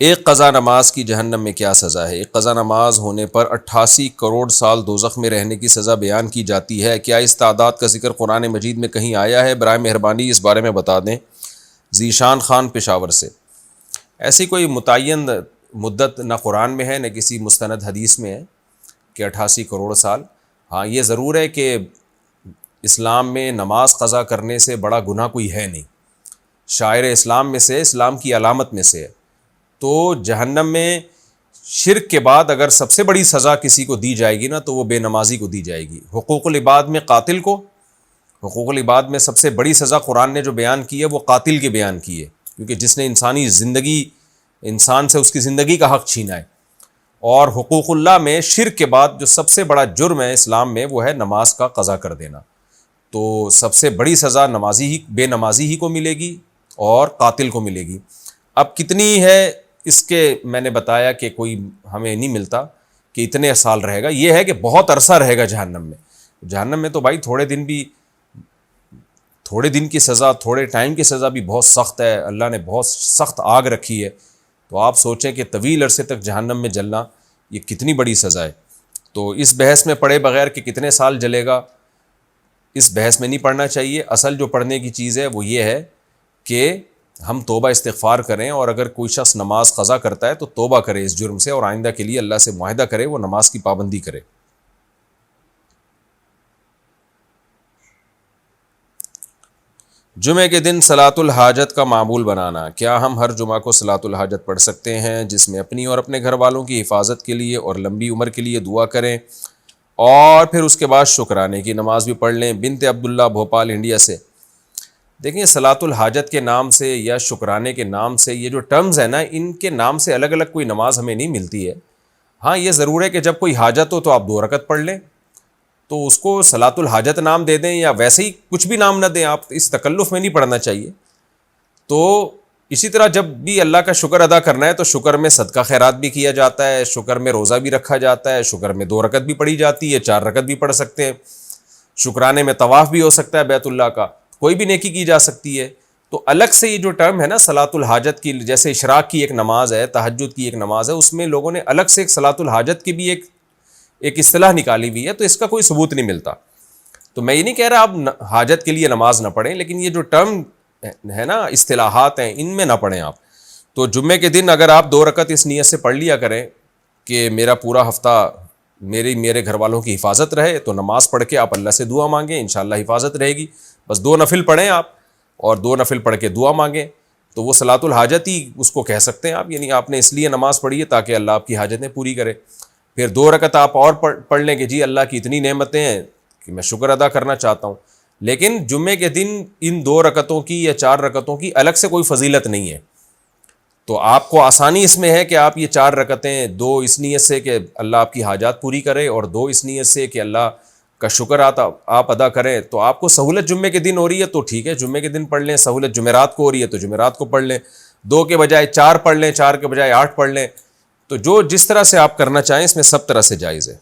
ایک قضا نماز کی جہنم میں کیا سزا ہے؟ ایک قضا نماز ہونے پر 88 کروڑ سال دوزخ میں رہنے کی سزا بیان کی جاتی ہے۔ کیا اس تعداد کا ذکر قرآن مجید میں کہیں آیا ہے؟ برائے مہربانی اس بارے میں بتا دیں۔ ذیشان خان پشاور سے۔ ایسی کوئی متعین مدت نہ قرآن میں ہے نہ کسی مستند حدیث میں ہے کہ 88 کروڑ سال۔ ہاں یہ ضرور ہے کہ اسلام میں نماز قضا کرنے سے بڑا گناہ کوئی ہے نہیں، شاعر اسلام میں سے، اسلام کی علامت میں سے ہے۔ تو جہنم میں شرک کے بعد اگر سب سے بڑی سزا کسی کو دی جائے گی نا تو وہ بے نمازی کو دی جائے گی۔ حقوق العباد میں قاتل کو، حقوق العباد میں سب سے بڑی سزا قرآن نے جو بیان کی ہے وہ قاتل کے بیان کی ہے، کیونکہ جس نے انسانی زندگی، انسان سے اس کی زندگی کا حق چھینا ہے۔ اور حقوق اللہ میں شرک کے بعد جو سب سے بڑا جرم ہے اسلام میں وہ ہے نماز کا قضا کر دینا۔ تو سب سے بڑی سزا نمازی ہی، بے نمازی ہی کو ملے گی اور قاتل کو ملے گی۔ اب کتنی ہے اس کے میں نے بتایا کہ کوئی ہمیں نہیں ملتا کہ اتنے سال رہے گا، یہ ہے کہ بہت عرصہ رہے گا جہنم میں۔ جہنم میں تو بھائی تھوڑے دن بھی، تھوڑے دن کی سزا، تھوڑے ٹائم کی سزا بھی بہت سخت ہے، اللہ نے بہت سخت آگ رکھی ہے۔ تو آپ سوچیں کہ طویل عرصے تک جہنم میں جلنا یہ کتنی بڑی سزا ہے۔ تو اس بحث میں پڑھے بغیر کہ کتنے سال جلے گا، اس بحث میں نہیں پڑھنا چاہیے۔ اصل جو پڑھنے کی چیز ہے وہ یہ ہے کہ ہم توبہ استغفار کریں، اور اگر کوئی شخص نماز قضا کرتا ہے تو توبہ کرے اس جرم سے، اور آئندہ کے لیے اللہ سے معاہدہ کرے وہ نماز کی پابندی کرے۔ جمعے کے دن صلاۃ الحاجت کا معمول بنانا، کیا ہم ہر جمعہ کو صلاۃ الحاجت پڑھ سکتے ہیں جس میں اپنی اور اپنے گھر والوں کی حفاظت کے لیے اور لمبی عمر کے لیے دعا کریں، اور پھر اس کے بعد شکرانے کی نماز بھی پڑھ لیں؟ بنت عبداللہ بھوپال انڈیا سے۔ دیکھیں صلاۃ الحاجت کے نام سے یا شکرانے کے نام سے، یہ جو ٹرمز ہیں نا، ان کے نام سے الگ الگ کوئی نماز ہمیں نہیں ملتی ہے۔ ہاں یہ ضرور ہے کہ جب کوئی حاجت ہو تو آپ 2 رکعت پڑھ لیں، تو اس کو صلاۃ الحاجت نام دے دیں یا ویسے ہی کچھ بھی نام نہ دیں، آپ اس تکلف میں نہیں پڑھنا چاہیے۔ تو اسی طرح جب بھی اللہ کا شکر ادا کرنا ہے تو شکر میں صدقہ خیرات بھی کیا جاتا ہے، شکر میں روزہ بھی رکھا جاتا ہے، شکر میں 2 رکعت بھی پڑھی جاتی ہے، 4 رکعت بھی پڑھ سکتے ہیں، شکرانے میں طواف بھی ہو سکتا ہے بیت اللہ کا، کوئی بھی نیکی کی جا سکتی ہے۔ تو الگ سے یہ جو ٹرم ہے نا صلاۃ الحاجت کی، جیسے اشراق کی ایک نماز ہے، تہجد کی ایک نماز ہے، اس میں لوگوں نے الگ سے ایک صلاۃ الحاجت کی بھی ایک اصطلاح نکالی ہوئی ہے، تو اس کا کوئی ثبوت نہیں ملتا۔ تو میں یہ نہیں کہہ رہا آپ حاجت کے لیے نماز نہ پڑھیں، لیکن یہ جو ٹرم ہے نا، اصطلاحات ہیں، ان میں نہ پڑھیں آپ۔ تو جمعے کے دن اگر آپ 2 رکعت اس نیت سے پڑھ لیا کریں کہ میرا پورا ہفتہ میرے گھر والوں کی حفاظت رہے، تو نماز پڑھ کے آپ اللہ سے دعا مانگیں، انشاءاللہ حفاظت رہے گی۔ بس 2 نفل پڑھیں آپ، اور 2 نفل پڑھ کے دعا مانگیں، تو وہ صلاۃ الحاجت ہی اس کو کہہ سکتے ہیں آپ، یعنی آپ نے اس لیے نماز پڑھی ہے تاکہ اللہ آپ کی حاجتیں پوری کرے۔ پھر 2 رکعت آپ اور پڑھ لیں کہ جی اللہ کی اتنی نعمتیں ہیں کہ میں شکر ادا کرنا چاہتا ہوں۔ لیکن جمعے کے دن ان 2 رکعتوں کی یا 4 رکعتوں کی الگ سے کوئی فضیلت نہیں ہے۔ تو آپ کو آسانی اس میں ہے کہ آپ یہ 4 رکعتیں 2 اس نیت سے کہ اللہ آپ کی حاجات پوری کرے، اور 2 اس نیت سے کہ اللہ کا شکر آپ ادا کریں۔ تو آپ کو سہولت جمعے کے دن ہو رہی ہے تو ٹھیک ہے، جمعے کے دن پڑھ لیں، سہولت جمعرات کو ہو رہی ہے تو جمعرات کو پڑھ لیں، 2 کے بجائے 4 پڑھ لیں، 4 کے بجائے 8 پڑھ لیں۔ تو جو جس طرح سے آپ کرنا چاہیں، اس میں سب طرح سے جائز ہے۔